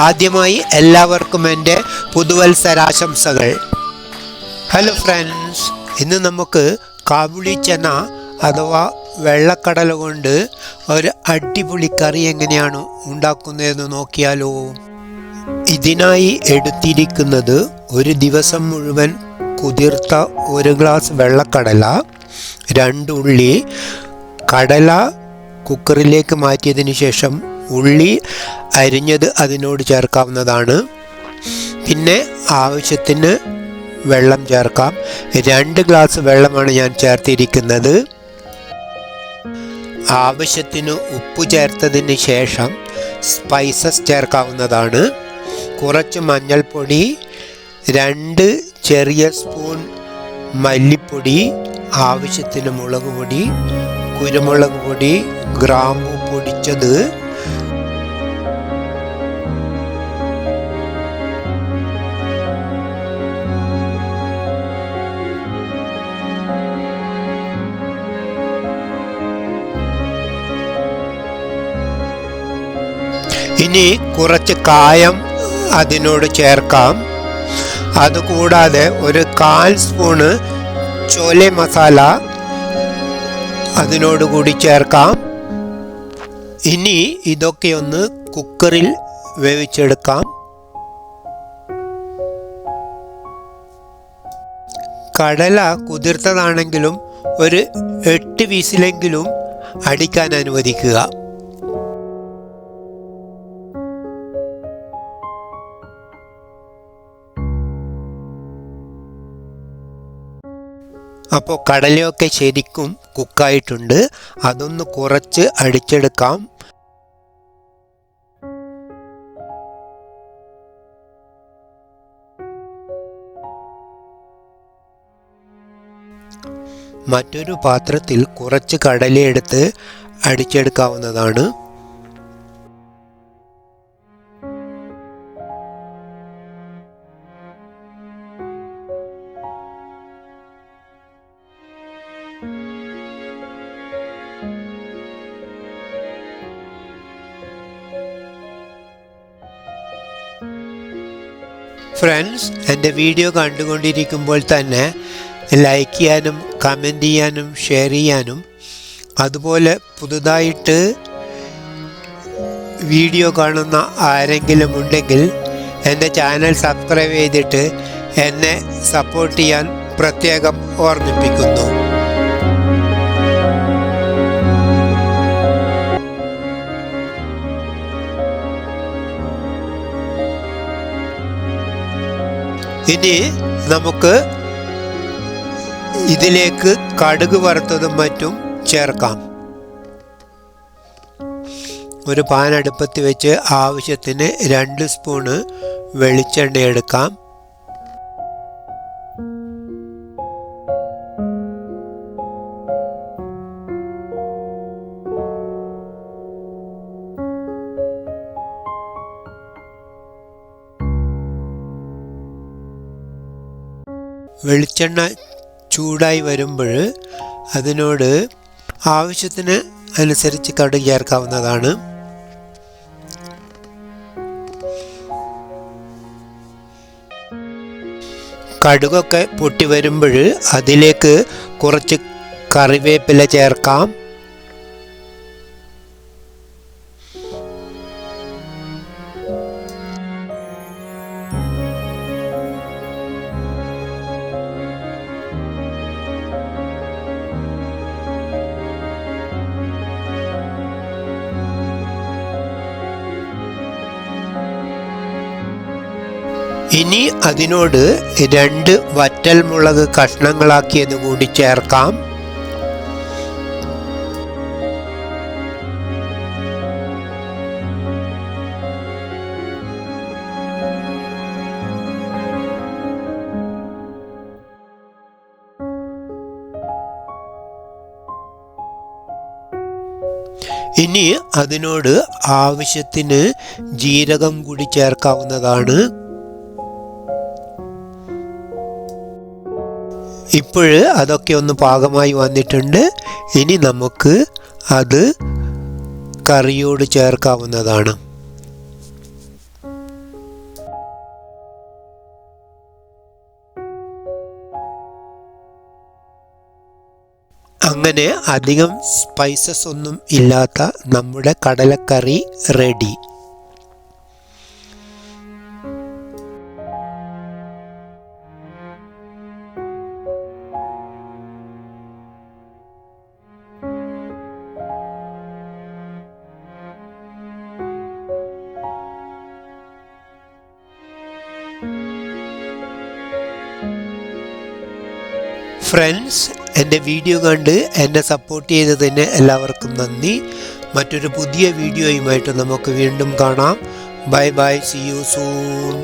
ആദ്യമായി എല്ലാവർക്കും എൻ്റെ പുതുവത്സരാശംസകൾ. ഹലോ ഫ്രണ്ട്സ്, ഇന്ന് നമുക്ക് കാബുളി ചന അഥവാ വെള്ളക്കടല കൊണ്ട് ഒരു അടിപൊളി കറി എങ്ങനെയാണ് ഉണ്ടാക്കുന്നതെന്ന് നോക്കിയാലോ. ഇതിനായി എടുത്തിരിക്കുന്നത് ഒരു ദിവസം മുഴുവൻ കുതിർത്ത 1 ഗ്ലാസ് വെള്ളക്കടല, 2 ഉള്ളി. കടല കുക്കറിലേക്ക് മാറ്റിയതിന് ശേഷം ഉള്ളി അരിഞ്ഞത് അതിനോട് ചേർക്കാവുന്നതാണ്. പിന്നെ ആവശ്യത്തിന് വെള്ളം ചേർക്കാം. 2 ഗ്ലാസ് വെള്ളമാണ് ഞാൻ ചേർത്തിരിക്കുന്നത്. ആവശ്യത്തിന് ഉപ്പ് ചേർത്തതിന് ശേഷം സ്പൈസസ് ചേർക്കാവുന്നതാണ്. കുറച്ച് മഞ്ഞൾപ്പൊടി, 2 ചെറിയ സ്പൂൺ മല്ലിപ്പൊടി, ആവശ്യത്തിന് മുളക് പൊടി, കുരുമുളക് പൊടി, ഗ്രാമ്പു പൊടിച്ചത്, ഇനി കുറച്ച് കായം അതിനോട് ചേർക്കാം. അതുകൂടാതെ ഒരു 1/4 സ്പൂണ് ചോലെ മസാല അതിനോടുകൂടി ചേർക്കാം. ഇനി ഇതൊക്കെ ഒന്ന് കുക്കറിൽ വേവിച്ചെടുക്കാം. കടല കുതിർത്തതാണെങ്കിലും ഒരു 8 വിസിലെങ്കിലും അടിക്കാൻ അനുവദിക്കുക. അപ്പോൾ കടലയൊക്കെ ശരിക്കും കുക്കായിട്ടുണ്ട്. അതൊന്ന് കുറച്ച് അടിച്ചെടുക്കാം. മറ്റൊരു പാത്രത്തിൽ കുറച്ച് കടലയെടുത്ത് അടിച്ചെടുക്കാവുന്നതാണ്. ഫ്രണ്ട്സ്, എൻ്റെ വീഡിയോ കണ്ടുകൊണ്ടിരിക്കുമ്പോൾ തന്നെ ലൈക്ക് ചെയ്യാനും കമൻറ്റ് ചെയ്യാനും ഷെയർ ചെയ്യാനും, അതുപോലെ പുതുതായിട്ട് വീഡിയോ കാണുന്ന ആരെങ്കിലും ഉണ്ടെങ്കിൽ എൻ്റെ ചാനൽ സബ്സ്ക്രൈബ് ചെയ്തിട്ട് എന്നെ സപ്പോർട്ട് ചെയ്യാൻ പ്രത്യേകം ഓർമ്മിപ്പിക്കുന്നു. ഇനി നമുക്ക് ഇതിലേക്ക് കടുക് വറുത്തതും മറ്റും ചേർക്കാം. ഒരു പാൻ അടുപ്പത്ത് വെച്ച് ആവശ്യത്തിന് 2 സ്പൂണ് വെളിച്ചെണ്ണ എടുക്കാം. വെളിച്ചെണ്ണ ചൂടായി വരുമ്പോൾ അതിനോട് ആവശ്യത്തിന് അനുസരിച്ച് കടുക് ചേർക്കാവുന്നതാണ്. കടുകൊക്കെ പൊട്ടി വരുമ്പോൾ അതിലേക്ക് കുറച്ച് കറിവേപ്പില ചേർക്കാം. ഇനി അതിനോട് 2 വറ്റൽ മുളക് കഷ്ണങ്ങളാക്കിയത് കൂടി ചേർക്കാം. ഇനി അതിനോട് ആവശ്യത്തിന് ജീരകം കൂടി ചേർക്കാവുന്നതാണ്. ഇപ്പോൾ അതൊക്കെ ഒന്ന് പാകമായി വന്നിട്ടുണ്ട്. ഇനി നമുക്ക് അത് കറിയോട് ചേർക്കാവുന്നതാണ്. അങ്ങനെ അധികം സ്പൈസസ് ഒന്നും ഇല്ലാത്ത നമ്മുടെ കടലക്കറി റെഡി. ഫ്രണ്ട്സ്, എൻ്റെ വീഡിയോ കണ്ട് എന്നെ സപ്പോർട്ട് ചെയ്തതിന് എല്ലാവർക്കും നന്ദി. മറ്റൊരു പുതിയ വീഡിയോയുമായിട്ട് നമുക്ക് വീണ്ടും കാണാം. Bye bye, see you soon.